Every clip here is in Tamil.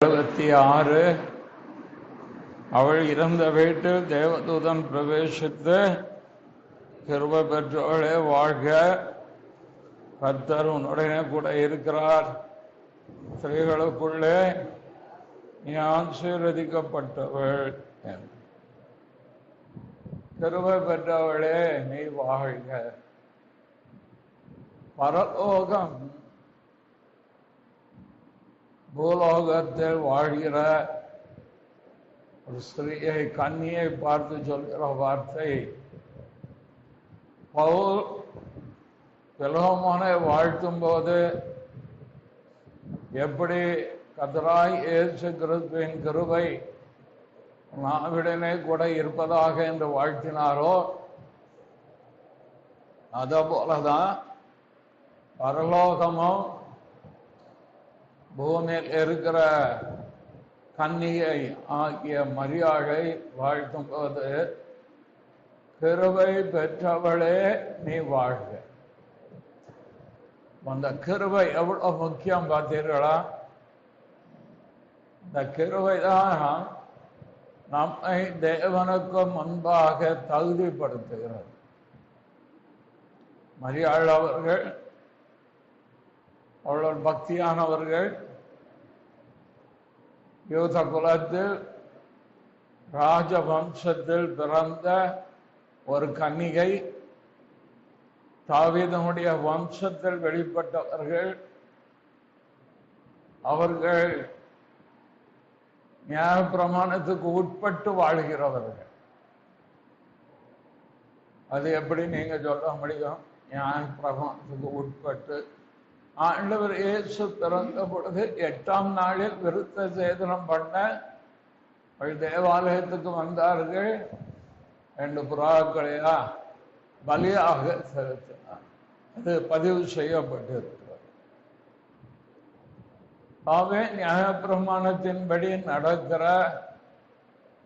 76 அவள் இறந்த வீட்டில் தேவதூதன் பிரவேசித்து, கிருபை பெற்றவளே வாழ்க, கர்த்தர் உன்னுடனே கூட இருக்கிறார், ஸ்திரீகளுக்குள்ளே நீ ஆசீர்வதிக்கப்பட்டவள். கிருபை பெற்றவளே நீ வாழ்க. பரலோகம் பூலோகத்தில் வாழ்கிற ஒரு ஸ்திரீயை, கன்னியை பார்த்து சொல்கிற வார்த்தை. பவுல் பிலோமோனை வாழ்த்தும் போது எப்படி கர்த்தராய் இயேசு கிறிஸ்துவின் கிருபை நாவிடனே கூட இருப்பதாக என்று வாழ்த்தினாரோ, அதே போலதான் பரலோகமும் பூமியில் இருக்கிற கன்னியை ஆகிய மரியாளை வாழ்த்தும் போது, கிருபை பெற்றவளே நீ வாழ்க. அந்த கிருபை எவ்வளவு முக்கியம் பார்த்தீர்களா? இந்த கிருபை தான் நம்மை தேவனுக்கு முன்பாக தகுதிப்படுத்துகிறது. மரியாள் அவர்கள் அவளோட பக்தியானவர்கள், யூத குலத்தில் ராஜவம்சத்தில் பிறந்த ஒரு கன்னிகை, தாவீதுடைய வம்சத்தில் வெளிப்பட்டவர்கள். அவர்கள் நியாயப்பிரமாணத்துக்கு உட்பட்டு வாழ்கிறவர்கள். அது எப்படி நீங்க சொல்ல முடியும்? நியாயப்பிரமாணத்துக்கு உட்பட்டு. ஆண்டவர் இயேசு பிறந்த பொழுது 8ஆம் நாளில் விருத்த சேதனம் பண்ண தேவாலயத்துக்கு வந்தார்கள். 2 புறாக்களையா பலியாக செலுத்தினார். அது பதிவு செய்யப்பட்டிருக்கிறது. ஆகவே நியாயப்பிரமாணத்தின்படி நடக்கிற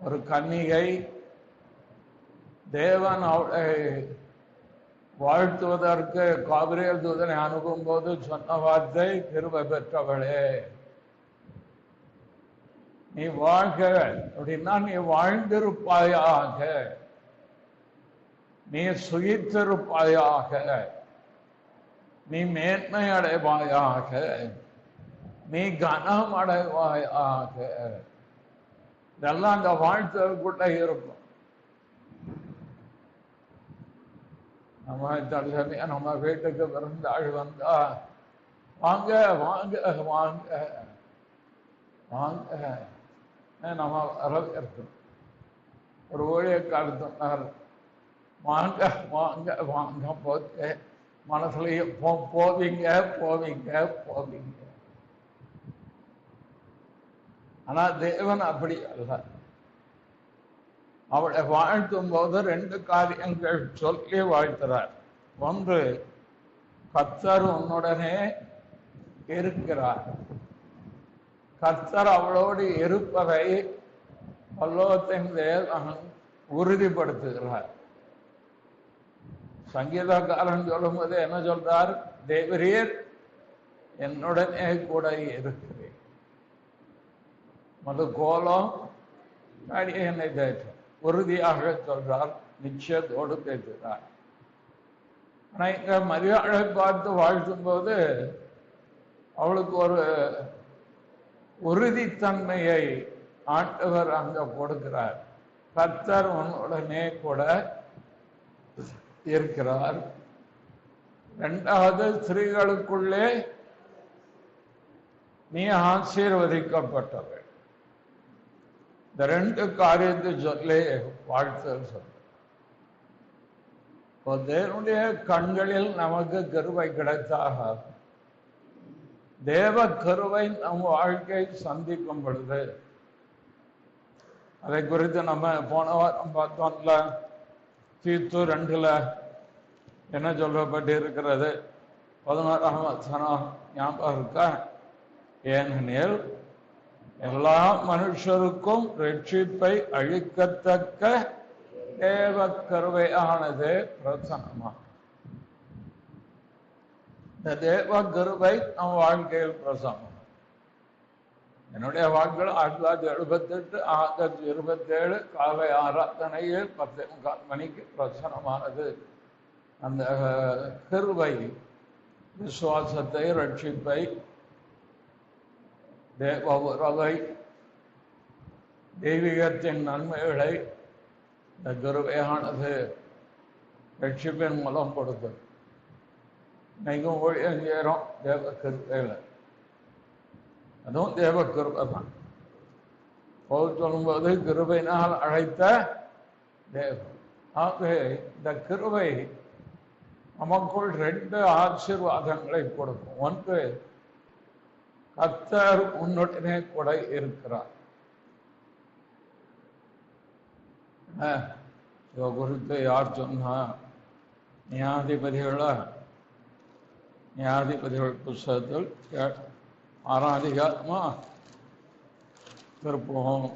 ஒரு கன்னிகை, தேவன் அவளை வாழ்த்துவதற்கு காபிரியேல் தூதனை அனுப்பும் போது சொன்ன வார்த்தை, கிருபை பெற்றவளே நீ வாழ்க. அப்படின்னா நீ வாழ்ந்திருப்பாயாக, நீ சுயித்திருப்பாயாக, நீ மேன்மை அடைவாயாக, நீ கனம் அடைவாயாக. இதெல்லாம் அந்த வாழ்த்துக்குள்ள இருக்கும். நம்ம வீட்டுக்கு விருந்தாள் வந்தா, வாங்க வாங்க வாங்க வாங்க நம்ம வரவேற்கணும். ஒரு ஊழியக்காரர் சொன்னார், வாங்க வாங்க வாங்க போது மனசுலயே போவீங்க போவீங்க போவீங்க. ஆனா தேவன் அப்படி அல்ல. அவளை வாழ்த்தும் போது 2 காரியங்கள் சொல்லி வாழ்த்துறார். ஒன்று, கர்த்தர் உன்னுடனே இருக்கிறார். கர்த்தர் அவளோடு இருப்பதை பரலோகத்தின் தேவன் உறுதிப்படுத்துகிறார். சங்கீதக்காரன் சொல்லும் போது என்ன சொல்றார்? தேவரீர் என்னுடனே கூட இருக்கிறேன், மது கோலம் என்னை தேற்றம். உறுதியாக சொல்றார், நிச்சயத்தோடு பேசுகிறார். ஆனா இங்க மரியாதை பார்த்து வாழ்த்தும் போது அவளுக்கு ஒரு உறுதித்தன்மையை ஆண்டவர் அங்க கொடுக்கிறார். கர்த்தர் உன்னுடனே கூட இருக்கிறார். 2வது, ஸ்திரீகளுக்குள்ளே நீ ஆசீர்வதிக்கப்பட்டவள். இந்த 2 காரியத்தை சொல்லி வாழ்த்து சொல்ற. தேவனுடைய கண்களில் நமக்கு கிருபை கிடைத்தாக, தேவ கிருபை நம் வாழ்க்கை சந்திக்கும் பொழுது, அதை குறித்து நம்ம போன வாரம் பார்த்தோம்ல, தீத்து 2ல என்ன சொல்லப்பட்டு இருக்கிறது? 11ஆம் வசனம் ஞாபகம் இருக்கா? ஏனெனில் எல்லா மனுஷருக்கும் ரட்சிப்பை அளிக்கத்தக்க தேவ கிருபையானது பிரசன்னமாகும். இந்த தேவ கிருபை நம் வாழ்க்கையில் பிரசன்னம். என்னுடைய வாக்குகள் 1978 ஆகஸ்ட் 27 காலை ஆராதனையில் 10:45 மணிக்கு பிரசனமானது. அந்த கிருபை, விசுவாசத்தை, ரட்சிப்பை, தேவ உறவை, தெய்வீகத்தின் நன்மைகளை இந்த கிருபையானது ரட்சிப்பின் மூலம் கொடுத்தது. இன்னைக்கும் ஊழியம் செய்கிறோம் தேவ கிருபையில். அதுவும் தேவ கிருபை தான். பவுல் சொல்லும்போது கிருபையினால் அழைத்த தேவன். ஆகவே இந்த கிருபை நமக்குள் 2 ஆசீர்வாதங்களை கொடுக்கும். ஒன்று, கர்த்தர் உன்னுடனே கூட இருக்கிறார். இதை குறித்து யார் சொன்னா? நியாயாதிபதிகள் புஸ்தகத்தில் 6ஆம் அதிகாரமா திருப்பம்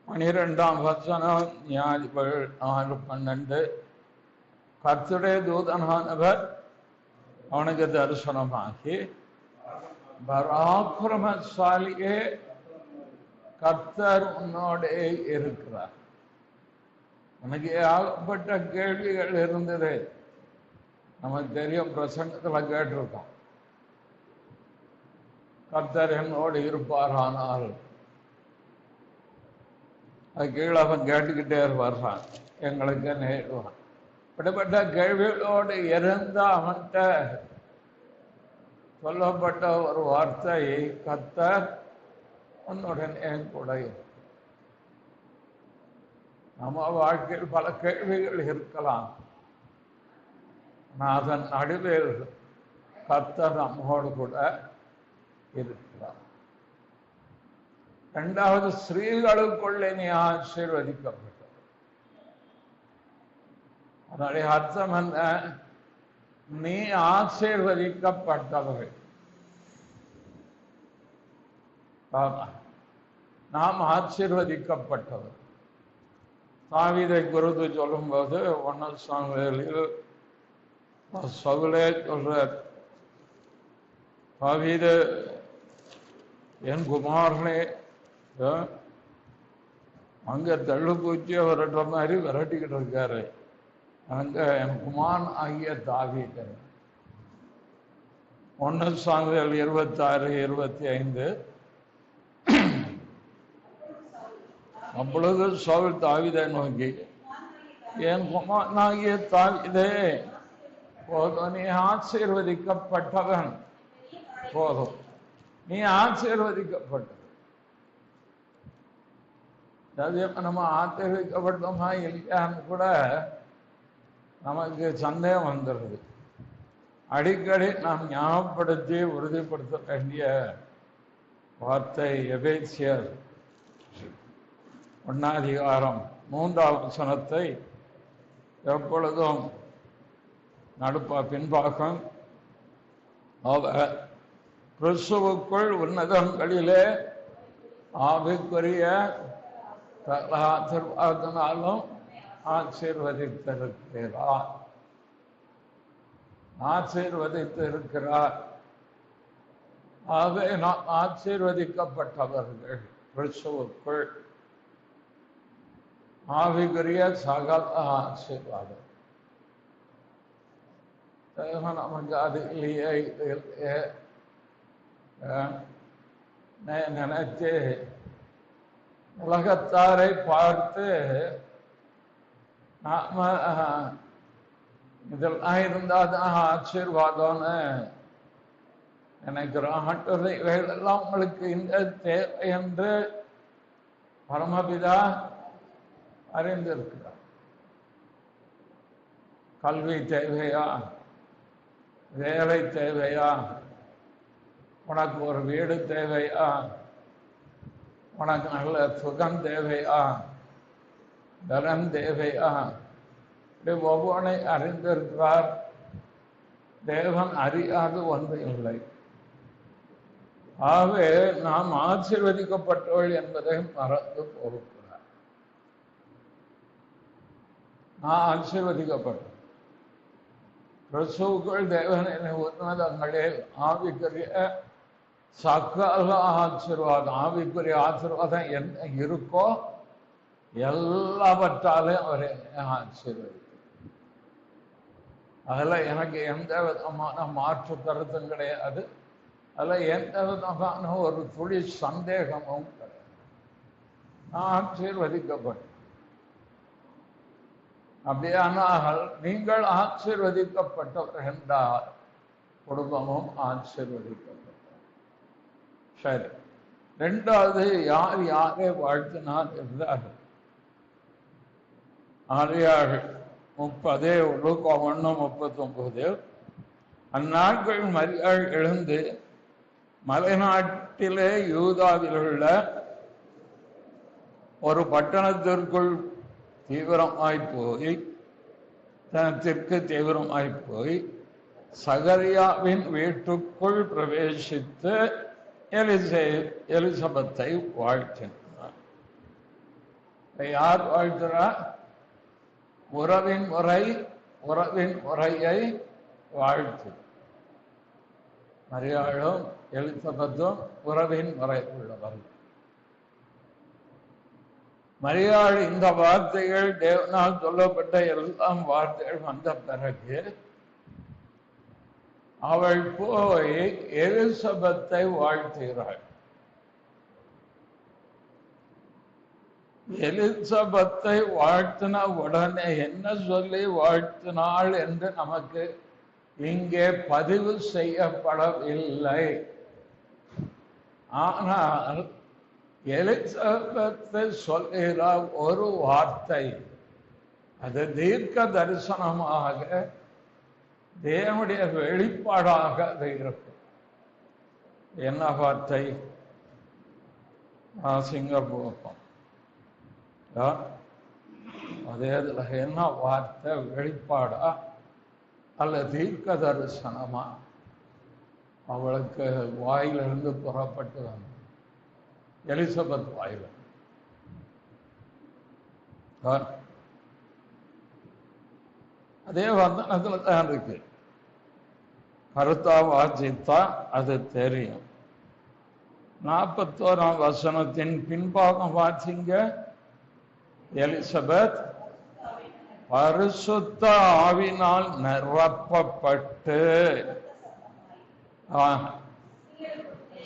12ஆம் வசனம். நியாயாதிபதிகள் 4:12. கர்த்தருடைய தூதனானவர் அவனுக்கு தரிசனமாகி, பராக்கிரமசாலியே, கர்த்தர் உன்னோடே இருக்கிறார். எனக்கு ஏகப்பட்ட கேள்விகள் இருந்தது. நமக்கு தெரியும், பிரசங்கத்தில் கேட்டிருக்கோம். கர்த்தர் என்னோடு இருப்பாரானால், அது கீழே அவன் கேட்டுக்கிட்டே வர்றான், எங்களுக்கு நேடுவான். இப்படிப்பட்ட கேள்விகளோடு இருந்த அவன்கிட்ட சொல்லப்பட்ட ஒரு வார்த்தை, கர்த்தர் உன்னுடன் என் கூட. நம்ம வாழ்க்கையில் பல கேள்விகள் இருக்கலாம். ஆனால் அதன் நடுவில் கர்த்தர் நம்மோடு கூட இருக்கிறார். 2வது, ஸ்திரீகளுக்குள்ளே நீ ஆசீர்வதிக்கப்பட்ட. அதனுடைய அர்த்தம் என்ன? நீ ஆசீர்வதிக்கப்பட்டவர்கள். நாம் ஆசீர்வதிக்கப்பட்டவர். தாவீதை குறித்து சொல்லும்போது 1 சாமுவேலில் சவுலே சொல்றார், தாவீது என் குமாரனே, அங்க தள்ளுப்பூச்சி விரட்டுற மாதிரி விரட்டிக்கிட்டு இருக்காரு, அங்க என் குமாரன் ஆகிய தாவீது. 1 சாமுவேல் 26-25. அப்பொழுது சவுல் தாவீதை நோக்கி, என் குமாரனாகிய தாவீதே, போதும், நீ ஆசீர்வதிக்கப்பட்டவன், போதும், நீ ஆசீர்வதிக்கப்பட்ட. நம்ம ஆசீர்வதிக்கப்பட்டோமா இல்லையான்னு கூட நமக்கு சந்தேகம் வந்துடுது. அடிக்கடி நாம் ஞாபகப்படுத்தி உறுதிப்படுத்த வேண்டிய வார்த்தை எபேசியர் 1ஆம் அதிகாரம் 3ஆம் வசனத்தை எப்பொழுதும் பின்பாகம், அவர் கிறிஸ்துவுக்குள் உன்னதங்களிலே ஆவிக்குரிய ஆசீர்வாதத்தினாலும் ஆசீர்வதித்திருக்கிறார். ஆகவே நாம் ஆசீர்வதிக்கப்பட்டவர்கள். கிறிஸ்துவுக்குள் ஆவிக்குரிய சகல ஆசீர்வாதம். நமக்கு அது இல்லையே, நினைச்சு உலகத்தாரை பார்த்து நாம இதெல்லாம் இருந்தாதான் ஆசீர்வாதம்னு நினைக்கிறோம். இவைகளெல்லாம் உங்களுக்கு இந்த தேவை என்று பரமபிதா அறிந்திருக்கிறார். கல்வி தேவையா? வேலை தேவையா? உனக்கு ஒரு வீடு தேவையா? உனக்கு நல்ல சுகம் தேவையா? பலன் தேவையா? இப்படி ஒவ்வொன்றை அறிந்திருக்கிறார். தேவன் அறியாது ஒன்று இல்லை. ஆகவே நாம் ஆசீர்வதிக்கப்பட்டவள் என்பதை மறந்து போகிறார். நான் ஆசீர்வதிக்கப்பட்டேன். கிறிஸ்துவுக்குள் தேவனின் உன்னதங்களில் ஆவிக்குரிய சகல ஆசீர்வாதம், ஆவிக்குரிய ஆசீர்வாதம் என்ன இருக்கோ எல்லாவற்றாலும் அவர் என்னை ஆசீர்வதித்தார். அதில் எனக்கு எந்த விதமான மாற்று கருத்தும் கிடையாது. அதில் எந்த விதமான ஒரு துளி சந்தேகமும் கிடையாது. நான் ஆசீர்வதிக்கப்பட்டேன். அப்படியானால் நீங்கள் ஆசீர்வதிக்கப்பட்டவர் என்றால் குடும்பமும் ஆசீர்வதிக்கப்பட்டவர். சரி, ரெண்டாவது, யார் யாரை வாழ்த்தினார் என்றார்கள். ஆரியாள் 30:1-39. அந்நாட்கள் மரியாள் எழுந்து மலைநாட்டிலே யூதாவில் உள்ள ஒரு பட்டணத்திற்குள் தீவிரமாய் போய் சகரியாவின் வீட்டுக்குள் பிரவேசித்து எலிசபெத்தை வாழ்த்தினார். யார் வாழ்த்துறார்? உறவின் முறையை வாழ்த்து. மரியாளும் எலிசபெத்தும் உறவின் முறை உள்ளவர்கள். மரியாள் இந்த வார்த்தைகள் தேவனால் சொல்லப்பட்ட எல்லாம் வார்த்தைகள் வந்த பிறகு அவள் போய் எலிசபெத்தை வாழ்த்துகிறாள். எலிசபெத்தை வாழ்த்தின உடனே என்ன சொல்லி வாழ்த்தினாள் என்று நமக்கு இங்கே பதிவு செய்யப்படவில்லை. ஆனால் எலிசபெத்தை சொல்கிற ஒரு வார்த்தை அது தீர்க்க தரிசனமாக தேவனுடைய வெளிப்பாடாக அது இருக்கும். என்ன வார்த்தை? சிங்கப்பூர் அதே என்ன வார்த்தை? வெளிப்பாடா அல்ல தீர்க்க தரிசனமா? அவளுக்கு வாயிலிருந்து புறப்பட்டு வந்த எலிசபெத் வாயில அதே வந்தனத்துல தான் இருக்கு. கருத்தா வாசித்தா அது தெரியும். 41ஆம் வசனத்தின் பின்பாகம் வாசிங்க. எலிசபெத் பரிசுத்த ஆவினால் நிரப்பப்பட்டு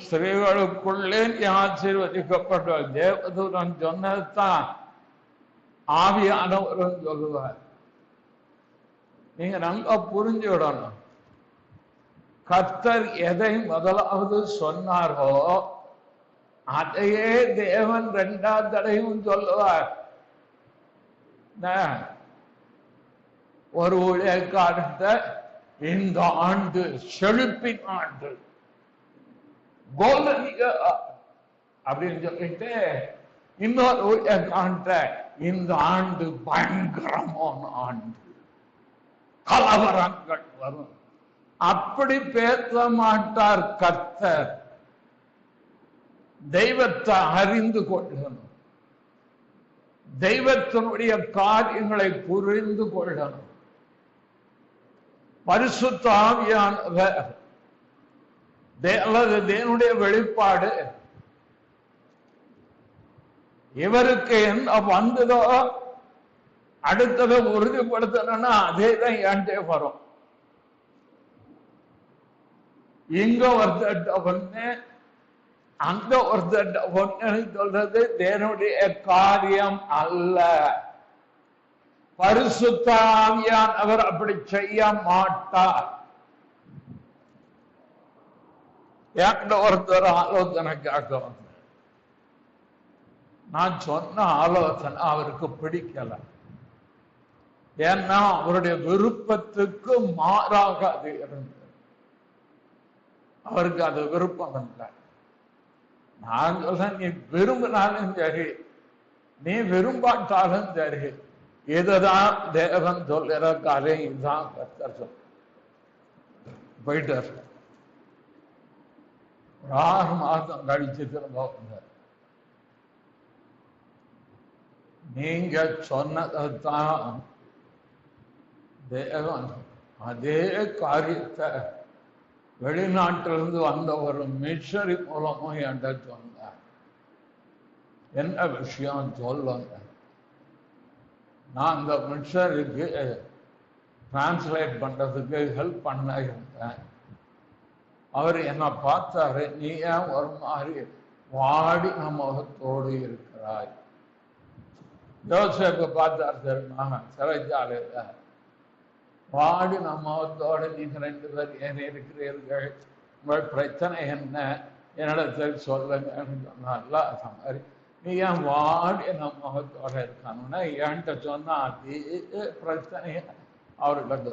ஸ்திரீகளுக்குள்ளே ஆசீர்வதிக்கப்பட்டார். தேவதூதன் சொன்னதுதான் ஆவியானவரும் சொல்லுவார். நீங்க நல்லா புரிஞ்சு விடணும். கர்த்தர் எதை முதலாவது சொன்னாரோ அதையே தேவன் 2ஆம் தடவையும் சொல்லுவார். ஒரு ஊழியக்காரத்த இந்த ஆண்டு செழிப்பின் ஆண்டு அப்படின்னு சொல்லிட்டு இன்னொரு ஊழியக்காரத்த இந்த ஆண்டு பயங்கரமான ஆண்டு, கலவரங்கள் வரும். அப்படி பேச மாட்டார் கர்த்தர். தெய்வத்தை அறிந்து கொள்ளணும், தெய்வத்தினுடைய காரியங்களை புரிந்து கொள்ளணும். பரிசுத்த ஆவியானவர் அல்லது தேவனுடைய வெளிப்பாடு இவருக்கு என்ன வந்ததோ அடுத்ததை உறுதிப்படுத்தணும்னா அதே தான் என்கிட்ட வரும். இங்க ஒருத்தட்ட ஒண்ணு அங்க ஒருத்தட்ட ஒண்ணு சொல்றது தேவனுடைய காரியம் அல்ல. பரிசுத்த ஆவியானவர் அப்படி செய்ய மாட்டார். என்கிட்ட ஒருத்தர் ஆலோசனை கேட்க வந்த, நான் சொன்ன ஆலோசனை அவருக்கு பிடிக்கல. ஏன்னா அவருடைய விருப்பத்துக்கு மாறாக அது இருந்தது. அவருக்கு அது விருப்பம் இல்லை. நான் சொல்ல, நீ விரும்பினாலும் சரி, நீ விரும்பாட்டாலும் சரி, இதுதான் தேவன் சொல்கிற காரியம், இதுதான் கர்த்தர் சொல்ல. போயிட்டார். 6 மாதம் கழிச்சு திரும்ப வந்தார். நீங்க சொன்னதான் தேவன் அதே காரியத்தை வெளிநாட்டிலிருந்து வந்த ஒரு மிஷனரி மூலமும் என்கிட்ட சொன்னார். என்ன விஷயம் சொல்லுங்க. நான் அந்த மிஷனரிக்கு டிரான்ஸ்லேட் பண்றதுக்கு ஹெல்ப் பண்ண இருந்தேன். அவர் என்ன பார்த்தாரு, நீ ஏன் ஒரு மாதிரி வாடி முகத்தோடு இருக்கிறாய்? யோசேப்பை பார்த்தார் தெரியுமா, சிறைச்சாலையில. வாடி முகத்தோடு நீங்க 2 பேர் ஏன் இருக்கிறீர்கள்? உங்கள் பிரச்சனை என்ன? என்னிடத்தில் சொல்லுங்கன்னு சொன்னார்ல. அது மாதிரி நீ ஏன் வாடி முகத்தோட இருக்கானுன்னா என்கிட்ட சொன்னா அதே பிரச்சனைய அவர்கிட்ட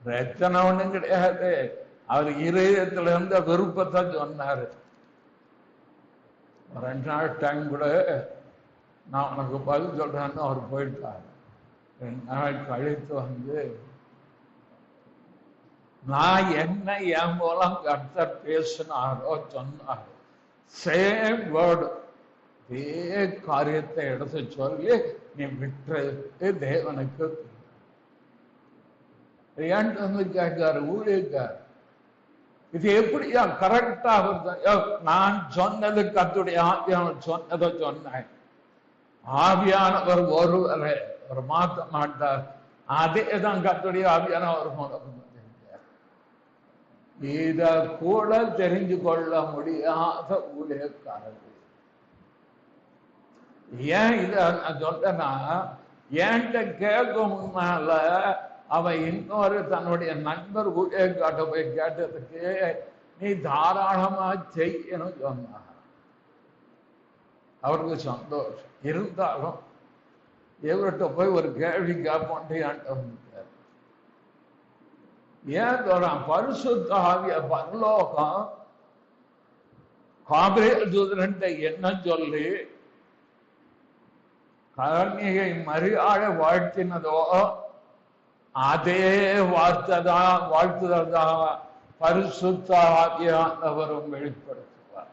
பிரச்சனை ஒண்ணும் கிடையாது. அவர் இருதயத்துல இருந்த விருப்பத்தை சொன்னாரு. 2 நாள் டைம் கூட நான் உனக்கு பதில் சொல்றேன்னு அவர் போயிட்டார். 2 நாள் கழித்து வந்து, நான் என்ன என் மூலம் கர்த்தர் பேசினாரோ சொன்னார், சேம் வேர்டு, அதே காரியத்தை எடுத்து சொல்லி நீ விட்டு தேவனுக்கு ஏன்ட்டு வந்து கேட்காரு ஊழியக்கார், இது எப்படியா கரெக்டா வருது? நான் சொன்னது கர்த்தருடைய ஆவியானவர் சொன்னதை சொன்னேன். ஆவியானவர் ஒருவரை ஒரு மாத்த மாட்டார். அதேதான் கர்த்தருடைய ஆவியானவர் மூலம். இத கூட தெரிஞ்சு கொள்ள முடியாத ஊழியக்காரர்கள். ஏன் இத நான் சொல்றேன்னா, என்கிட்ட கேட்கும் முன்னால அவன் இன்னொரு தன்னுடைய நண்பர் ஊழியக்காட்ட போய் கேட்டதுக்கு நீ தாராளமா செய்யணும் சொன்னான். அவருக்கு சந்தோஷம். இருந்தாலும் இவர்கிட்ட போய் ஒரு கேள்வி கேட்போன்ட்டு என்கிட்ட ஏன் சொல்றான், பரிசுத்த ஆவிய பரலோகம் காபிரியேல் தூதன் என்ன சொல்லி கன்னிகை மரியாதை வாழ்த்தினதோ அதே வார்த்தைதான் வாழ்த்துதான் பரிசுத்த ஆவியானவரும் வெளிப்படுத்துவார்.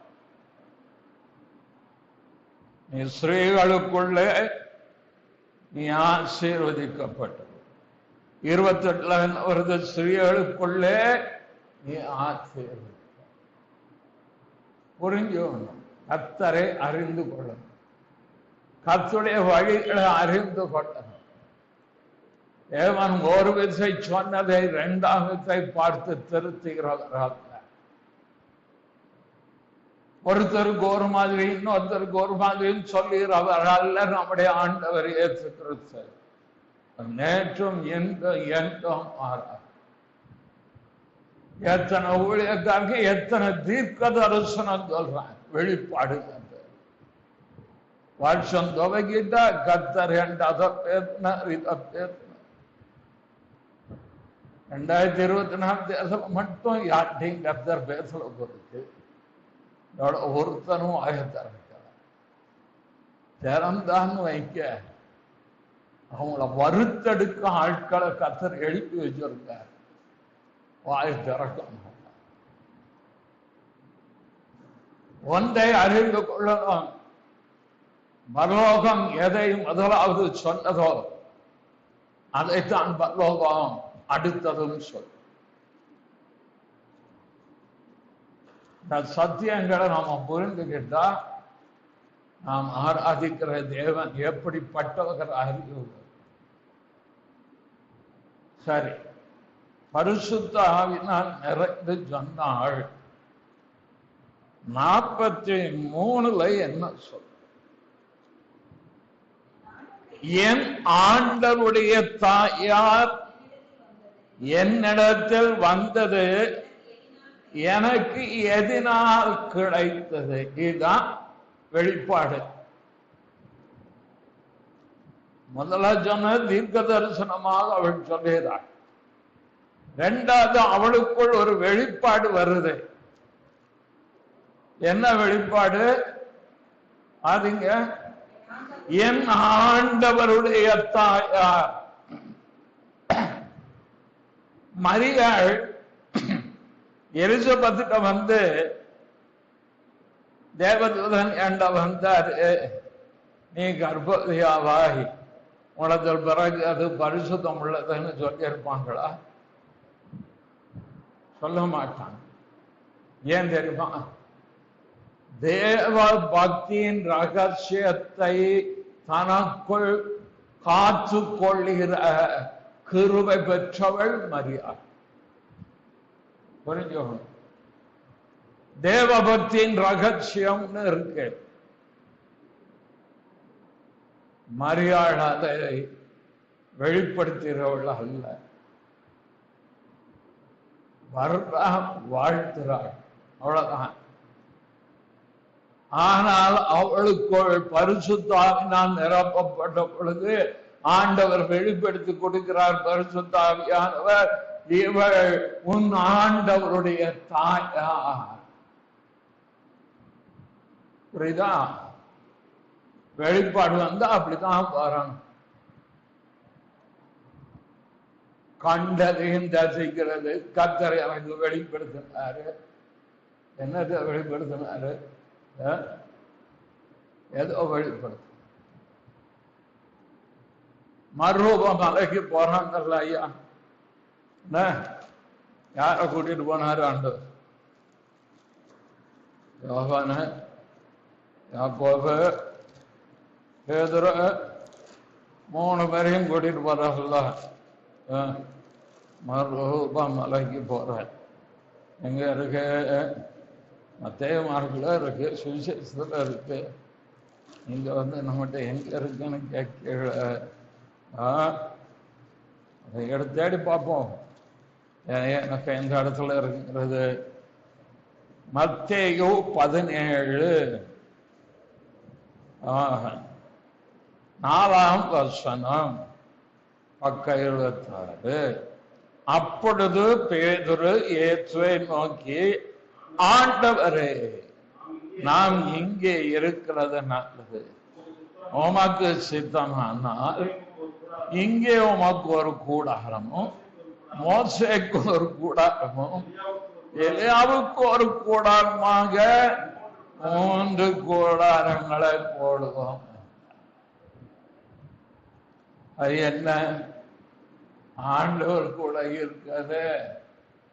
நீ ஸ்ரீகளுக்குள்ளே நீ ஆசீர்வதிக்கப்பட்ட 28 வருது. ஸ்ரீகளுக்குள்ளே நீ ஆசீர்வதிக்க புரிஞ்சோணும். கர்த்தரை அறிந்து கொள்ளணும், கர்த்தருடைய வழிகளை அறிந்து கொள்ளணும். தேவன் ஒரு விசை சொன்னதை 2ஆம் விசை பார்த்து திருத்துகிறவர்கள். ஒருத்தருக்கு ஒரு மாதிரி இன்னொருத்தருக்கு ஒரு மாதிரின்னு சொல்லுகிறவர்கள் நம்முடைய ஆண்டவர் இயேசு கிறிஸ்து. நேற்றும் என்றும் மாறார். எத்தனை ஊழியக்காரங்க எத்தனை தீர்க்க தரிசனம் சொல்றாங்க. வெளிப்பாடு வருஷம் துவங்கிட்டா கர்த்தர் அதை பேசினார், இதை பேசினார். 2024 தேர்தல் மட்டும் யார்ட்டையும் கர்த்தர் பேசல போருக்கு ஒருத்தனும் ஆயத்திறக்கிறார். திறந்தான்னு வைக்க அவங்கள வறுத்தெடுக்க ஆட்களை கர்த்தர் எழுப்பி வச்சிருக்கார். வாய் திறக்கணும். ஒன்றை அறிந்து கொள்ளணும், பரலோகம் எதை முதலாவது சொன்னதோ அதைத்தான் பரலோகம் அடுத்ததும் சொல். இந்த சத்தியங்களை நாம புரிந்துகிட்டா நாம் ஆராதிக்கிற தேவன் எப்படிப்பட்டவர்கள் அறிவு. சரி, பரிசுத்த ஆவியினால் நிறைந்து சொன்னாள். 43 என்ன சொல்? என் ஆண்டவருடைய தாயார் என்னிடத்தில் வந்தது எனக்கு எதினால் கிடைத்தது. இதுதான் வெளிப்பாடு. முதல்ல சொன்ன தீர்க்க தரிசனமாக அவள் சொல்கிறாள். 2வது அவளுக்குள் ஒரு வெளிப்பாடு வருது. என்ன வெளிப்பாடு? அதுங்க என் ஆண்டவருடைய தாயார். மரியாள் எலிசபெத்திட்ட வந்து தேவதூதன் என்ற வந்தாரு, நீ கர்ப்பவதியாவாய், உலகத்தில் பிறகு அது பரிசுத்தம் உள்ளதுன்னு சொல்லியிருப்பாங்களா? சொல்ல மாட்டாங்க. ஏன் தெரியுமா? தேவ பக்தியின் ரகசியத்தை தனக்குள் காத்து கொள்ளுகிற கிருபை பெற்றவள் மரியாள். புரிஞ்சுக்கணும். தேவ பக்தியின் ரகசியம்னு இருக்கு. மரியாள் அதை வெளிப்படுத்துகிறவள் அல்ல. வாழ்த்துறாள், அவ்வளவுதான். ஆனால் அவளுக்குள் பரிசுத்தாவினால் நிரப்பப்பட்ட பொழுது ஆண்டவர் வெளிப்படுத்தி கொடுக்கிறார். பரிசுத்தாவியானவர், இவள் உன் ஆண்டவருடைய தாயா. புரியுதா? வெளிப்பாடு வந்தா அப்படிதான் வரணும். கண்டதையும் தரிசிக்கிறது. கர்த்தர் எனக்கு வெளிப்படுத்தினாரு. என்னது வெளிப்படுத்தினாரு? ஏதோ வெளிப்படுத்த மறுரூப மலைக்கு போறாங்கல்ல ஐயா, என்ன யார கூட்டிட்டு போனாரு ஆண்டவர்? யோவான, யாக்கோபு, பேதுரு, 3 பேரையும் கூட்டிட்டு போறாங்கல்ல. மறுரூப மலைக்கு போற எங்க இருக்கு? மத்தேயு மார்க்குல இருக்கு, சுவிசேஷத்துல இருக்கு. நீங்க நம்மகிட்ட எங்க இருக்குன்னு கேட்க, அதை எடுத்து தேடி பார்ப்போம் எனக்கு எந்த இடத்துல இருக்கிறது. மத்தேயு 17 4ஆம் வசனம், பக்கம் 76. அப்பொழுது பேதுரு இயேசுவை நோக்கி, ஆண்டவரே, நாம் இங்கே இருக்கிறது நல்லது. உமக்கு சித்தமானால் இங்கே உமக்கு ஒரு கூடாரமும், மோசேக்கு ஒரு கூடாரமும், எலியாவுக்கு ஒரு கூடாரமாக 3 கூடாரங்களை போடுவோம். அது என்ன? ஆண்டவர் கூட இருக்கிறது.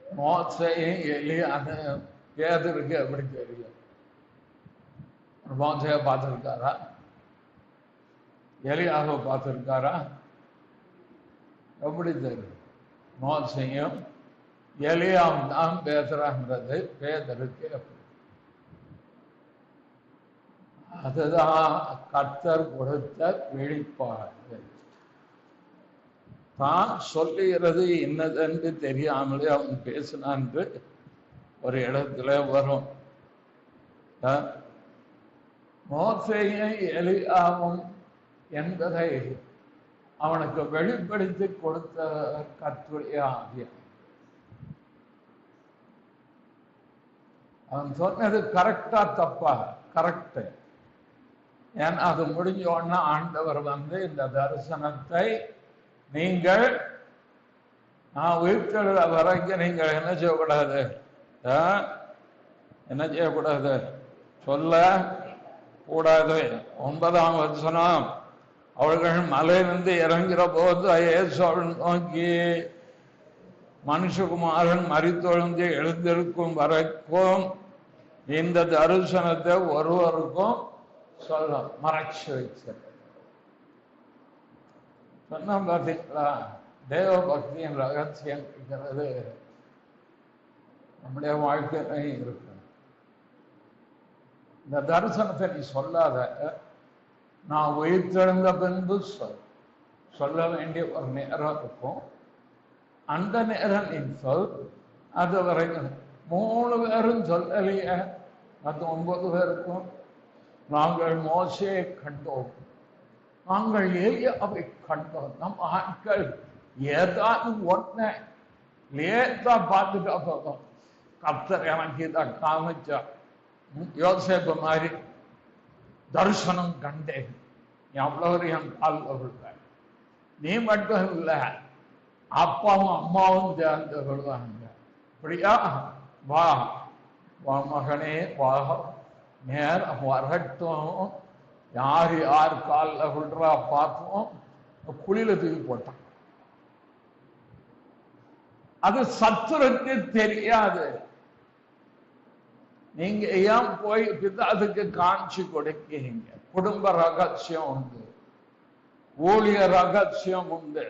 மோசையும் எலியாவும் பேதுருக்கு எப்படி தெரியும்? மோசையை பார்த்திருக்காரா? எலியாவை பார்த்திருக்காரா? எப்படி தெரியும்? மோசையும் எலியாவும் தான் பேசுறாங்கிறது பேதுருக்கு. அதுதான் கர்த்தர் கொடுத்த வெளிப்பாடு. தான் சொல்லுகிறது என்னதென்று தெரியாமலே அவன் பேசினான் ஒரு இடத்துல வரும். மோசேயும் எலியாவும் என்பதை அவனுக்கு வெளிப்படுத்தி கொடுத்த கர்த்தருடைய ஆவியம். அவன் சொன்னது கரெக்டா தப்பா? கரெக்ட். ஏன்னா அது முடிஞ்ச உடனே ஆண்டவர் இந்த தரிசனத்தை நீங்கள் நான் உயிர்த்தெழுத வரைக்கும் நீங்கள் என்ன செய்யக்கூடாது? என்ன செய்யக்கூடாது? சொல்ல கூடாது. 9ஆம் வசனம், அவர்கள் மலையிலிருந்து இறங்குற போது இயேசுவை நோக்கி, மனுஷகுமாரன் மரித்தொழுந்து எழுந்திருக்கும் வரைக்கும் இந்த தரிசனத்தை ஒருவருக்கும் சொல்ல மறைச்சு வச்ச சொன்ன. பார்த்தீங்களா? தேவ பக்தியின் ரகசியம் இருக்கிறது நம்முடைய வாழ்க்கையிலையும் இருக்கு. இந்த தரிசனத்தை நீ சொல்லாத, நான் உயிர்த்தெழுந்த பின்பு சொல்ல வேண்டிய ஒரு நேரம் இருக்கும். அந்த நேரம் நீ சொல். அது வரைக்கும் 3 பேரும் சொல்லலையே, மற்ற 9 பேருக்கும் நாங்கள் மோசேயை கண்டோம், நாங்கள் எலியாவை கண்டோம். நம் ஆட்கள் ஏதாவது ஒன்ன லேசா பார்த்துட்டா போதும், கர்த்தர் எனக்கு இதை காமிச்சா. யோசேப்பு மாதிரி தரிசனம் கண்டேன், எவ்வளவு என் காலில் விழுவ. நீ மட்டும் இல்லை, அப்பாவும் அம்மாவும் சேர்ந்து விழுவாங்க. அப்படியா? வா வா மகனே வா, நேரம் வரட்டும், யார் யார் காலில் விழுறா பார்ப்போம். குழியில தூக்கி போட்டான். அது சத்துருக்கு தெரியாது. நீங்க ஏன் போய் பிதாவுக்கு காட்சி கொடுக்கீங்க? குடும்ப ரகசியம் உண்டு, ஊழிய ரகசியம் உண்டு,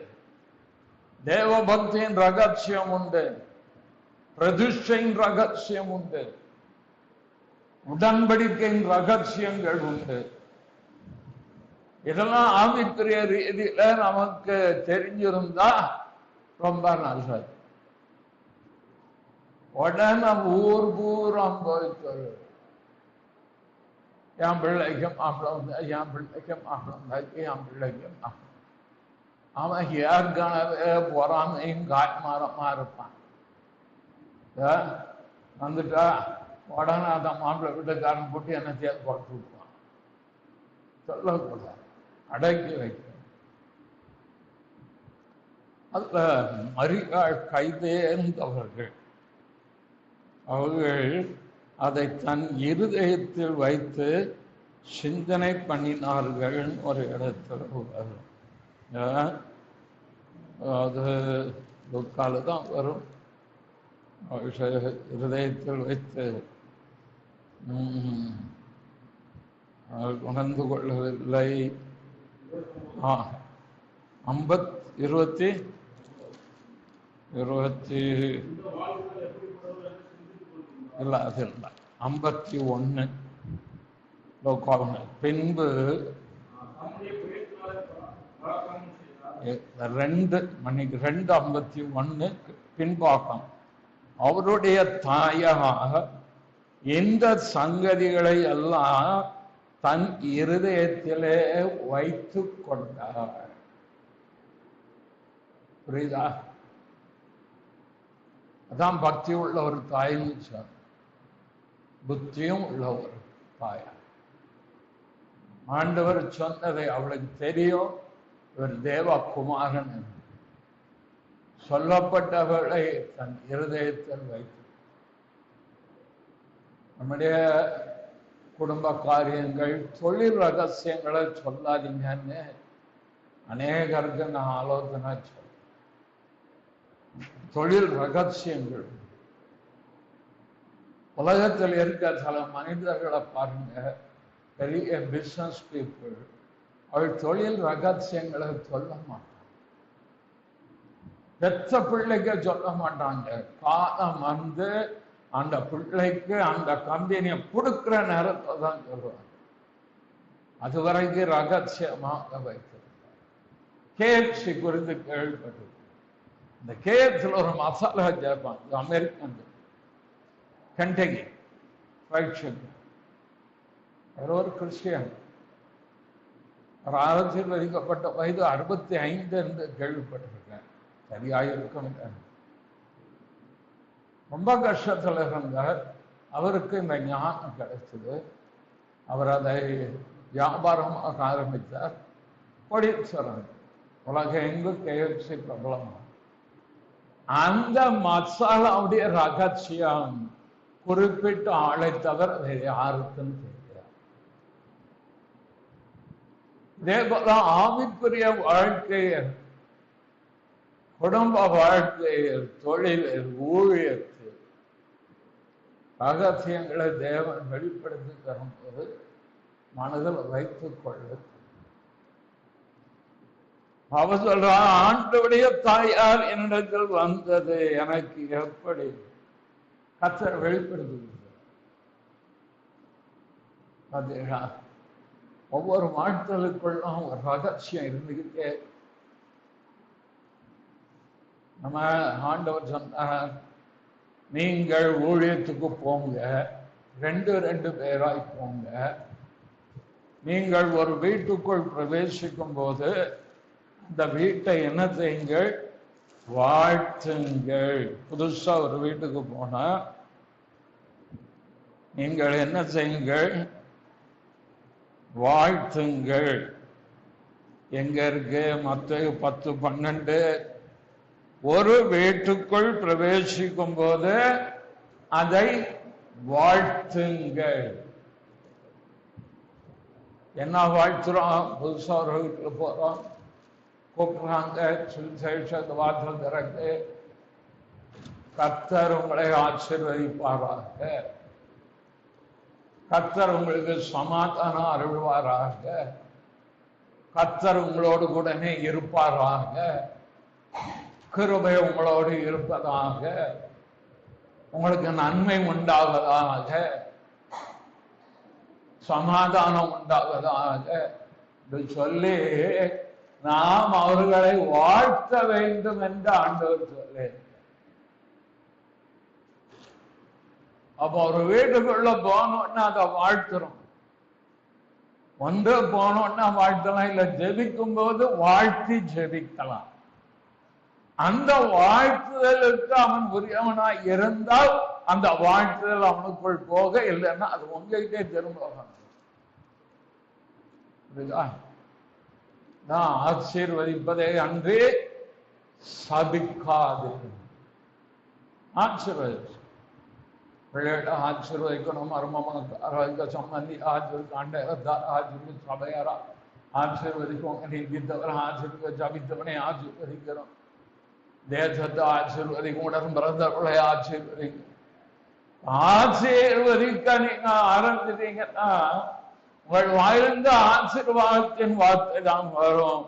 தேவ பக்தியின் ரகசியம் உண்டு, பிரதிஷ்டையின் ரகசியம் உண்டு, உடன்படிக்கையின் ரகசியங்கள் உண்டு. இதெல்லாம் ஆவிக்குரிய ரீதியில நமக்கு தெரிஞ்சிருந்தா ரொம்ப நல்லது. உடனே ஊர் பூரம் போய் சொல்லு, என் பிள்ளைக்கும் மாப்பிளம், என் பிள்ளைக்கும் மாப்பிளம், என் பிள்ளைக்கும் மாப்பிளம். அவன் ஏற்கனவே பொறாமையும் காய்மாரமா இருப்பான். வந்துட்டா உடனே அந்த மாப்பிள்ளை வீட்டுக்காரன் போட்டு என்ன செய்ய கொடுத்து விட்டுவான். சொல்லக்கூடாது, அடக்கி வைக்க. அதுல மரியாள் கைதேர்ந்தவர்கள், அவர்கள் அதை தன் இருதயத்தில் வைத்து சிந்தனை பண்ணினார்கள். ஒரு இடத்துல வரும், அது துக்கால தான் வரும். இருதயத்தில் வைத்து உணர்ந்து கொள்ளவில்லை. 51 பின்பு 2:51 பின்பாக்கம். அவருடைய தாயாக இந்த சங்கதிகளை எல்லாம் தன் இருதயத்திலே வைத்துக் கொண்டார். புரியுதா? அதான் பக்தி உள்ள ஒரு தாயின்னு சொல், புத்தியும் உள்ள ஒரு தாயா. ஆண்டவர் சொன்னதை அவளுக்கு தெரியும், இவர் தேவகுமாரன் என்று. சொல்லப்பட்டவர்களை தன் இருதயத்தில் வைத்து. நம்முடைய குடும்ப காரியங்கள், தொழில் ரகசியங்களை சொல்லாதீங்கன்னு அநேகருக்கு நான் ஆலோசனை சொல்ல. தொழில் ரகசியங்கள் உலகத்தில் இருக்க சில மனிதர்களை பாருங்க, பெரிய பிசினஸ் பீப்புள், அவள் தொழில் ரகசியங்களை சொல்ல மாட்டாங்க. பெற்ற பிள்ளைக்கு சொல்ல மாட்டாங்க. காலம் வந்து அந்த பிள்ளைக்கு அந்த கம்பெனியை கொடுக்கிற நேரத்தை தான் சொல்லுவாங்க. அது வரைக்கும் ரகசியமாக வைத்திருந்தார். KFC குறித்து கேள்விப்பட்டு, இந்த KFC ஒரு மசாலா சேர்ப்பாங்க, அமெரிக்கன் கென்டக்கி ஃப்ரைட் சிக்கன். அவர் ஒரு கிறிஸ்டியன், ஒரு ஆசீர்வதிக்கப்பட்ட வயது 65 என்று கேள்விப்பட்டிருக்கேன். சரியாயிருக்கும். ரொம்ப கஷ்டத்தில் இருந்தார். அவருக்கு இந்த ஞானம் கிடைச்சது. அவர் அதை வியாபாரமாக ஆரம்பித்தார். கோடீஸ்வரன், உலகம் எங்கும் KFC பிரபலம். அந்த மசாலாவுடைய ரகசியம் குறிப்பிட்ட ஆளை தவிர வேறு யாருக்கும் தெரியாது. இதே போல ஆவிக்குரிய வாழ்க்கையில், குடும்ப வாழ்க்கையில், தொழிலில், ஊழியத்தில் ரகசியங்களை தேவன் வெளிப்படுத்தி தரும்போது மனதில் வைத்துக் கொள்ள. அவர் சொல்றான், ஆண்டவருடைய தாயார் என்னிடத்தில் வந்தது எனக்கு எப்படி கர்த்தர் வெளிப்படுத்துகிறார். ஒவ்வொரு வாழ்த்தலுக்குள்ளும் ஒரு ரகசியம் இருந்துகிட்டே. நம்ம ஆண்டவர் சொன்னார், நீங்கள் ஊழியத்துக்கு போங்க, 2 பேராய் போங்க. நீங்கள் ஒரு வீட்டுக்குள் பிரவேசிக்கும் போது அந்த வீட்டை என்ன செய்யுங்கள்? வாழ்த்துங்கள். புதுசா ஒரு வீட்டுக்கு போனா நீங்கள் என்ன செய்யுங்கள்? வாழ்த்துங்கள். எங்க இருக்கு? மத்தேயு 10:12. ஒரு வீட்டுக்குள் பிரவேசிக்கும் போது அதை வாழ்த்துங்கள். என்ன வாழ்த்துறோம்? புதுசா ஒரு வீட்டுக்கு போறோம், கூப்பிடுறாங்க, சுவிசேஷத்தை வார்த்தை, கர்த்தர் உங்களை ஆசீர்வதிப்பாராக, கர்த்தர் உங்களுக்கு சமாதானம் அருள்வாராக, கர்த்தர் உங்களோடு கூடனே இருப்பாராக, கிருபை உங்களோடு இருப்பதாக, உங்களுக்கு நன்மை உண்டாவதாக, சமாதானம் உண்டாவதாக என்று சொல்லி நாம் அவர்களை வாழ்த்த வேண்டும் என்று ஆண்டவர் சொல்லு. அப்ப ஒரு வீட்டுக்குள்ள போனோம்னா அதை வாழ்த்துறோம். ஒன்று போனோம்னா வாழ்த்தலாம், இல்ல ஜெபிக்கும் போது வாழ்த்தி ஜெபிக்கலாம். அந்த வாழ்த்துதலுக்கு அவன் உரியவனாய் இருந்தால் அந்த வாழ்த்துதல் அவனுக்குள் போக, இல்லைன்னா அது உங்ககிட்டே திரும்ப. நான் ஆசீர்வதிப்பதே அன்றே சபிக்காது. பிள்ளைகளை ஆசீர்வதிக்கணும், மர்மமாக சம்பந்தி சபையாரா ஆசீர்வதிக்கும், நீதித்தவரை ஜபித்தவனை ஆசீர்வதிக்கிறோம், தேசத்தை ஆசீர்வதிக்கும், உடன் பிறந்தவர்களை ஆசீர்வதிக்கும். ஆசீர்வதிக்க நீங்க ஆரம்பிச்சிட்டீங்கன்னா உங்கள் வாயிலிருந்து ஆசீர்வாதத்தின் வார்த்தை தான் வரும்,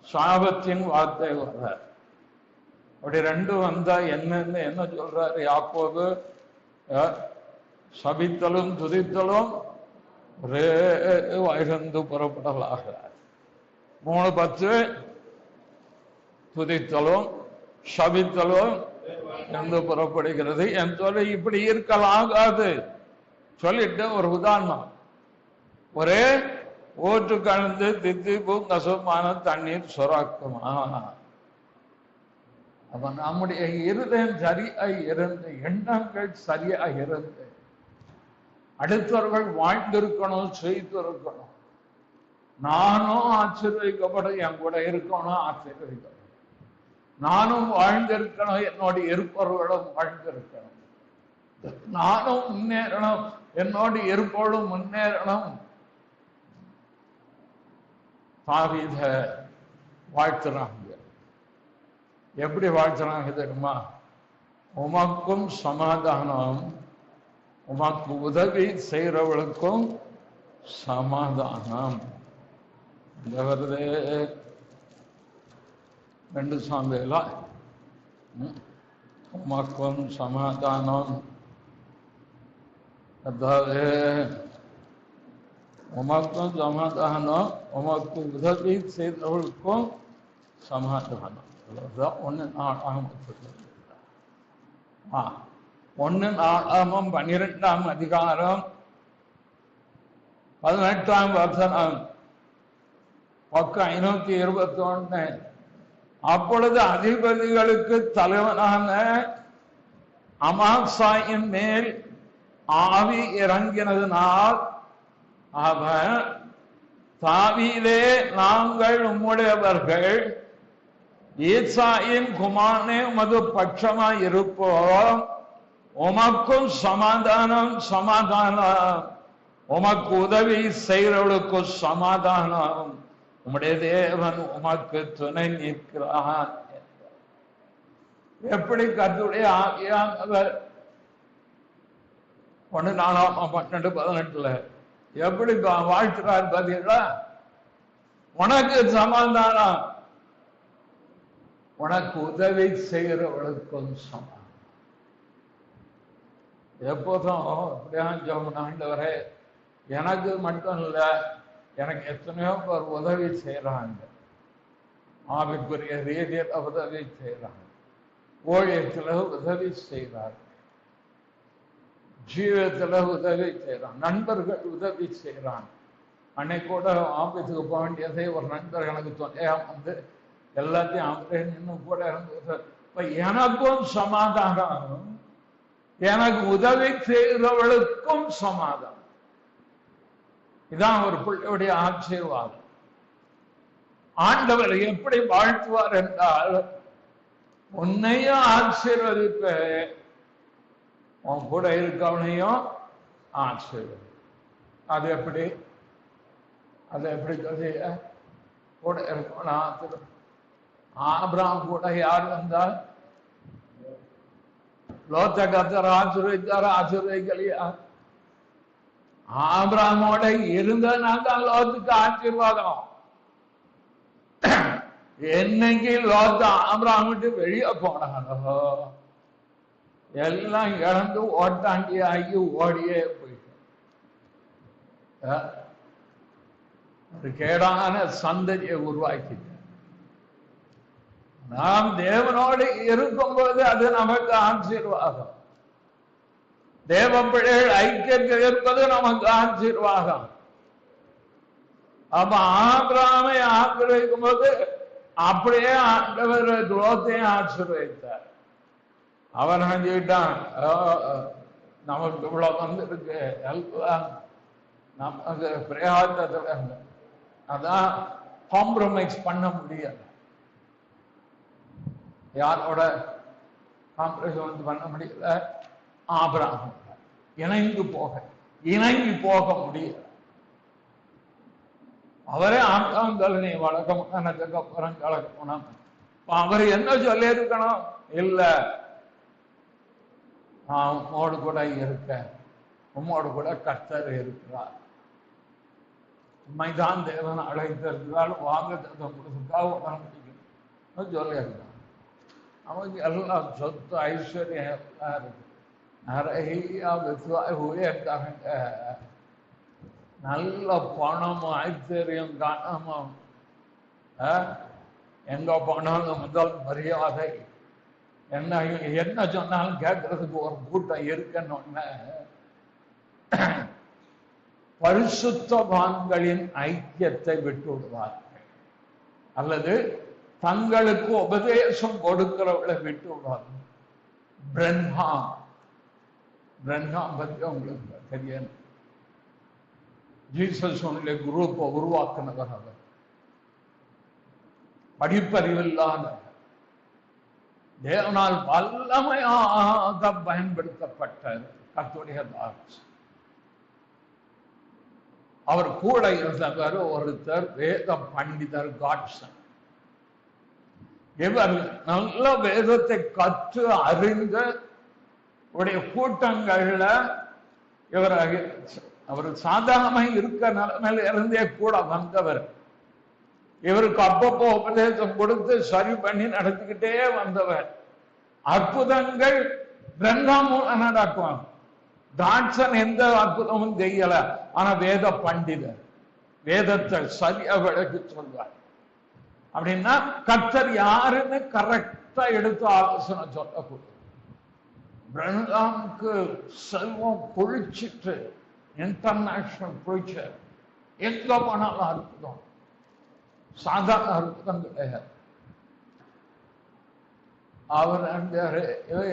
சாபத்தின் வார்த்தை வர. அப்படி ரெண்டும் வந்தா என்னன்னு என்ன சொல்றாரு யாக்கோபு? சபித்தலும் துதித்தலும் ஒரே வாயிலிருந்து புறப்படலாக. 3:10 துதித்தலும் சபித்தலும் என்று புறப்படுகிறது என்று சொல்லி இப்படி இருக்கலாகாது சொல்லிட்டு ஒரு உதாரணம். ஒரே ஓட்டு கலந்து தித்திப்பு கசமான தண்ணீர் சுராக்குமா? அப்ப நம்முடைய இருதயம் சரியாய் இருந்து, எண்ணங்கள் சரியாய் இருந்து, அடுத்தவர்கள் வாழ்ந்திருக்கணும், செய்திருக்கணும், நானும் ஆசீர்வதிக்கப்பட என் கூட இருக்கணும், ஆசீர்வதிக்கணும், நானும் வாழ்ந்திருக்கணும், என்னோடு இருப்பவர்களும் வாழ்ந்திருக்கணும், நானும் முன்னேறணும், என்னோடு இருப்பவர்களும் முன்னேறணும். தாவீத வாழ்த்துறாங்க. எப்படி வாழ்த்துறாங்க தெரியுமா? உமக்கும் சமாதானம், உமக்கு உதவி செய்கிறவர்களுக்கும் சமாதானம். இந்த வருது 2 சாமுவேல், உமக்கும் சமாதானம், அதாவது உமக்கும் சமாதானம், உமக்கு உதவி செய்தவர்களுக்கும் சமாதானம். 1 நாளாகமம் 12ஆம் அதிகாரம் 18ஆம் வசனம், பக்கம் 521. அப்பொழுது அதிபதிகளுக்கு தலைவனான அமாசாயின் மேல் ஆவி இறங்கினதினால் அவன், தாவீதே, நாங்கள் உம்முடையவர்கள், ஈசாயின் குமாரனே உமது பட்சமாய் இருப்போம், உமக்கும் சமாதானம் சமாதானம், உமக்கு உதவி செய்கிறவர்களுக்கு சமாதானம், உம்முடைய தேவன் உமக்கு துணை நிற்கிறான். எப்படி கர்த்தருடைய ஆவியானவர் 1:12 எப்படி வாழ்த்துறார் பார்த்தீங்களா? உனக்கு சமாதானம், உனக்கு உதவி செய்கிறவர்களுக்கும் சமாதானம். எப்போதும் அப்படியா ஜெபம், ஆண்டவரே எனக்கு மட்டும் இல்லை, எனக்கு எத்தனையோ பேர் உதவி செய்யறாங்க, ஆவிக்குரிய ரீதியில் உதவி செய்யறாங்க, ஊழியத்தில் உதவி செய்கிறார், ஜீவத்தில் உதவி செய்யறான், நண்பர்கள் உதவி செய்யறான். அன்னைக்கு கூட ஆபீஸுக்கு போக வேண்டியதே ஒரு நண்பர் எனக்கு துணையா வந்து எல்லாத்தையும் அவரே நின்று கூட இருந்து, எனக்கும் சமாதானம், எனக்கு உதவி செய்கிறவர்களுக்கும் சமாதானம். இதான் ஒரு பிள்ளையுடைய ஆசீர்வாதம். ஆண்டவர் எப்படி வாழ்த்துவார் என்றால், உன்னையும் ஆசீர்வதிப்பேன், உன் கூட இருக்கவனையும் ஆசீர்வதி. அது எப்படி? அது எப்படி சொல்லி கூட இருக்கணும்? ஆபிரகாம் கூட யார் வந்தால் லோத்தை கர்த்தர் ஆசீர்வதித்தார், ஆசீர்வதிக்கலையா? ஆபிரகாமோட இருந்ததுனால தான் லோத்துக்கு ஆசீர்வாதம். என்னைக்கு லோத்து ஆபிரகாம் விட்டு வெளியே போனாங்களோ எல்லாம் இழந்து ஓட்டாண்டி ஆகி ஓடியே போயிட்டு ஒரு கேடான சந்ததியை உருவாக்கிட்டு. நாம் தேவனோடு இருக்கும்போது அது நமக்கு ஆசீர்வாதம். தேவ பிள்ளைகள் ஐக்கியத்தில் இருப்பது நமக்கு ஆசீர்வாதம். அப்ப ஆபிரகாமை ஆசீர்வதிக்கும் போது அப்படியே ஆண்டவர் லோத்தையும் ஆசீர்வதித்தார். அவன் நினைச்சுக்கிட்டான், நமக்கு இவ்வளவு வந்திருக்கு, எல்லாம் நமக்கு பிரயாசத்துல அதான் காம்ப்ரமைஸ் பண்ண முடியாது. யாரோட காம்ப்ரமைஸ் பண்ண முடியல? ஆபிரகாம் இணங்கி போக முடியாது. அவரே ஆபிரகாம் நீ வழக்கமானதுக்கு அப்புறம் கலக்கணும். அவர் என்ன சொல்லி இருக்கணும்? இல்ல, நான் உம்மோடு கூட இருக்கேன், உம்மோடு கூட கர்த்தர் இருக்கிறார், உண்மைதான் தேவன் அழைத்திருக்கிறாள், வாக்குத்தத்தம் கொடுத்துக்கா உடனடிக்கணும் சொல்லி இருக்கான். அவனுக்கு எல்லாம் சொத்து ஐஸ்வர்யம் எல்லாம் இருக்கு, நிறைய உயர்ந்தாங்க, நல்ல பணமும் ஐஸ்வர்யம் கனமும், எங்க போனாலும் முதல் மரியாதை, என்ன சொன்னாலும் கேட்கறதுக்கு ஒரு கூட்டம் இருக்குன்னு பரிசுத்தவான்களின் ஐக்கியத்தை விட்டு விடுவார்கள், அல்லது தங்களுக்கு உபதேசம் கொடுக்கிறவர்களை விட்டு விடுவார்கள். பிரன்ஹாம் பற்றி உங்களுக்கு தெரியும். ஜீசஸ் ஒன்றிய குரூப்பை உருவாக்குனவர் அவர். படிப்பறிவில்லாத தேவனால் வல்லமையாக பயன்படுத்தப்பட்ட கர்த்தருடைய தாஸ். அவர் கூட இருந்தவர் ஒருத்தர் வேத பண்டிதர் காட்சன். இவர் நல்ல வேதத்தை கற்று அறிந்த உடைய கூட்டங்கள்ல அவர் சாதாரண இருக்க நிலைமையில இருந்தே கூட வந்தவர். இவருக்கு அப்பப்போ உபதேசம் கொடுத்து சரி பண்ணி நடத்திக்கிட்டே வந்தவர். அற்புதங்கள் நடக்குவாங்க. தாட்சன் எந்த அற்புதமும் செய்யல, ஆனா வேத பண்டிதர் வேதத்தை சரியா விளக்கி சொல்வார். அப்படின்னா கர்த்தர் யாருன்னு கரெக்டா எடுத்து ஆலோசனை சொல்லக்கூடாது. பிரன்ஹாமுக்கு செல்வம் பொழிச்சிட்டு இன்டர்நேஷனல் ப்ரீச்சர், எங்க போனாலும் அற்புதம், சாதாரண அற்புதம் கிடையாது. அவர்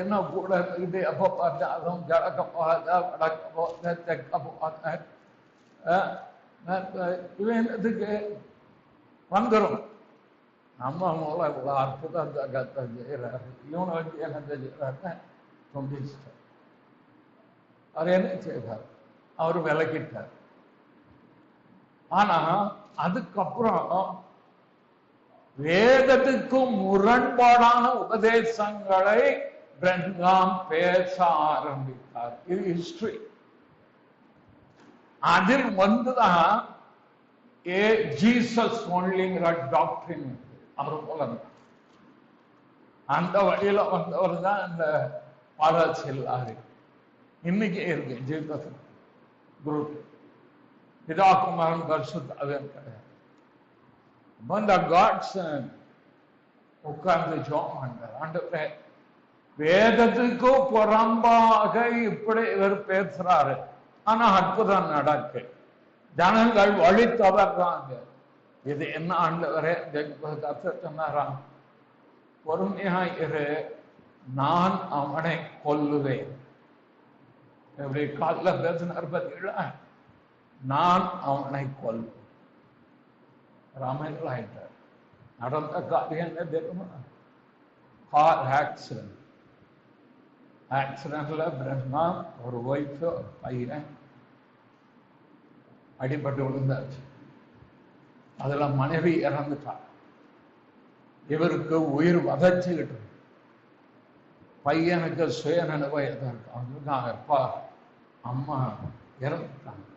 என்ன கூட இருந்துகிட்டு எப்ப பார்த்தாலும் கிழக்க போகாத, வடக்க போகாத, தெற்க போகாத, இவனுக்கு வந்துடும். நம்ம மூலம் இவ்வளவு அற்புதம் கத்த செய்யறாரு, இவனை வச்சு என்ன செய்யறாரு துண்டிச்சிட்டார். அவர் என்ன செய்தார்? அவர் விலகிட்டார். ஆனா அதுக்கப்புறம் வேதத்துக்கும் முரண்பாடான உபதேசங்களை பிரன்ஹாம் பேச ஆரம்பித்தார். இது ஹிஸ்டரி. அதில் வந்துதான் ஜீசஸ் ஒன்லிங்கிற டாக்டரின் அவர் போல அந்த வழியில வந்தவர் தான் இந்த பாலசில்லாரு. இன்னைக்கு இருக்கு ஜீசஸ் குரூப். பிதாகுமாரன் பரிசுத்தாவியானவர் கிடையாது. இந்த காட்சன் உட்கார்ந்து ஜெபம் பண்றார். ஆண்டவரே, வேதத்துக்கு புறம்பாக இப்படி இவர் பேசுறாரு, ஆனா அற்புதம் நடக்கு, ஜனங்கள் வழி தவறாங்க. இது என்ன ஆண்டவரே? கர்த்தர் சொன்னாராம், பொறுமையா இரு, நான் அவனை கொல்லுவேன். எப்படி காலில் பேசினார் பார்த்தீங்களா? நான் அவனை கொல்லுவேன். ராமையில் ஆயிட்டார். நடந்த காரியம் என்ன தெரியுமா? Car accident. ஆக்சிடென்ட்ல பிரம்மா ஒரு ஒய்ஃப் பையன் அடிபட்டு விழுந்தாச்சு. அதுல மனைவி இறந்துட்டார். இவருக்கு உயிர் வதச்சுக்கிட்டு பையனுக்கு சுயநினைவு எதற்கு அப்பா அம்மா இறந்துட்டாங்க.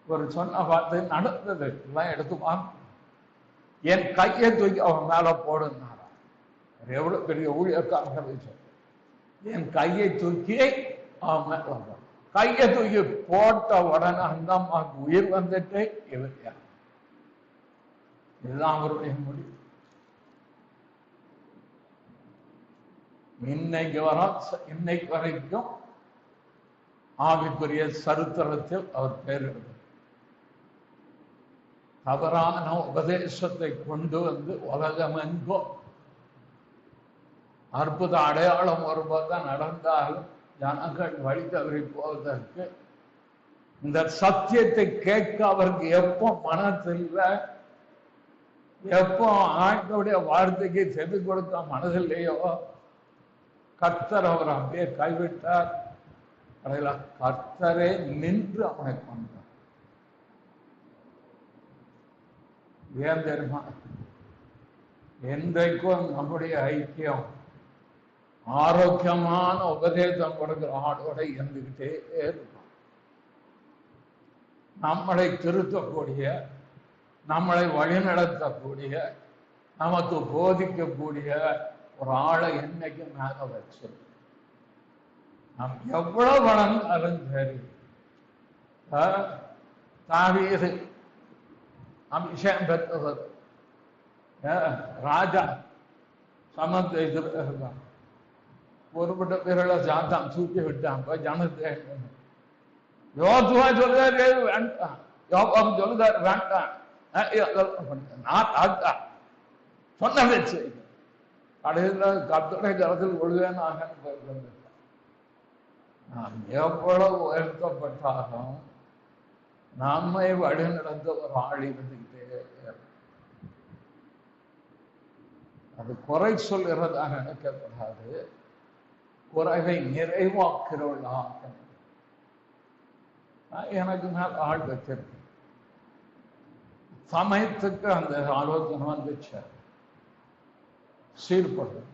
ஒரு சொன்ன பார்த்து நடந்தது எல்லாம் எடுத்துப்பான், என் கையை தூக்கி அவன் மேல போடுனாரா. எவ்வளவு பெரிய ஊழியக்காரர்கள் சொல்ற, என் கையை தூக்கி அவன் மேல கையை தூக்கி போட்ட உடனே அந்த அம்மாவுக்கு உயிர் வந்துட்டு இவர் இதுதான் அவருடைய முடிவு. இன்னைக்கு வரைக்கும் ஆவிக்குரிய சரித்திரத்தில் அவர் பேர் எழுது. தவறான உபதேசத்தை கொண்டு வந்து உலகமெங்கோ அற்புத அடையாளம் வரும்போதுதான் நடந்தாலும் ஜனங்கள் வழி தவறி போவதற்கு இந்த சத்தியத்தை கேட்க அவருக்கு எப்போ மனதில் எப்போ ஆண்டோடைய வார்த்தைக்கு செவி கொடுக்க மனதில்லையோ கர்த்தர் அவர் அப்படியே கைவிட்டார். கர்த்தரே நின்று அவனை கொண்டார். ஏன் தெரியுமா? என்றைக்கும் நம்முடைய ஐக்கியம் ஆரோக்கியமான உபதேசம் கொடுக்கிற ஆளோட இருந்துகிட்டே இருக்கும். நம்மளை திருத்தக்கூடிய, நம்மளை வழிநடத்தக்கூடிய, நமக்கு போதிக்கக்கூடிய ஒரு ஆளை என்னைக்கும் மேல வச்சு நாம் எவ்வளவு வளர்ந்தாலும் சரி, தாவீது அபிஷேகம் பெற்றவர் ராஜா சமத்தை எதிர்த்தான். ஒருபட்ட பேர்களை சாத்தான் தூக்கி விட்டான். ஜனத்தை யோசுவா சொல்றாரு வேண்டாம், யோபாம் சொல்றாரு வேண்டாம், நான் சொன்ன வச்சு கடையில் கர்த்தருடைய கரத்தில் ஒழுவேனாக நாம் எவ்வளவு உயர்த்தப்பட்டாலும் நம்மை வழி நடந்த ஒரு ஆள் இருந்துகிட்டே அது குறை சொல்கிறதாக நினைக்கப்படாது, குறைவை நிறைவாக்குறவர்களாக எனக்கு மேல் ஆள் வச்சிருக்கு. சமயத்துக்கு அந்த ஆலோசனை வந்துச்சு, சீர்படும்.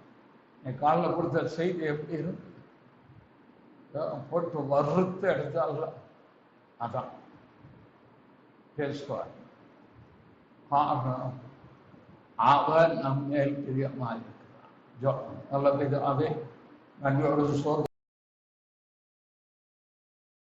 என் காலில் கொடுத்த செய்தி எப்படி இருக்கு போட்டு வறுத்து எடுத்தால அதான் பேசுவார். அவர் நம்ம மேல் பிரியமாக இருக்கிறார். நல்ல பிதாவே, நன்றியோடு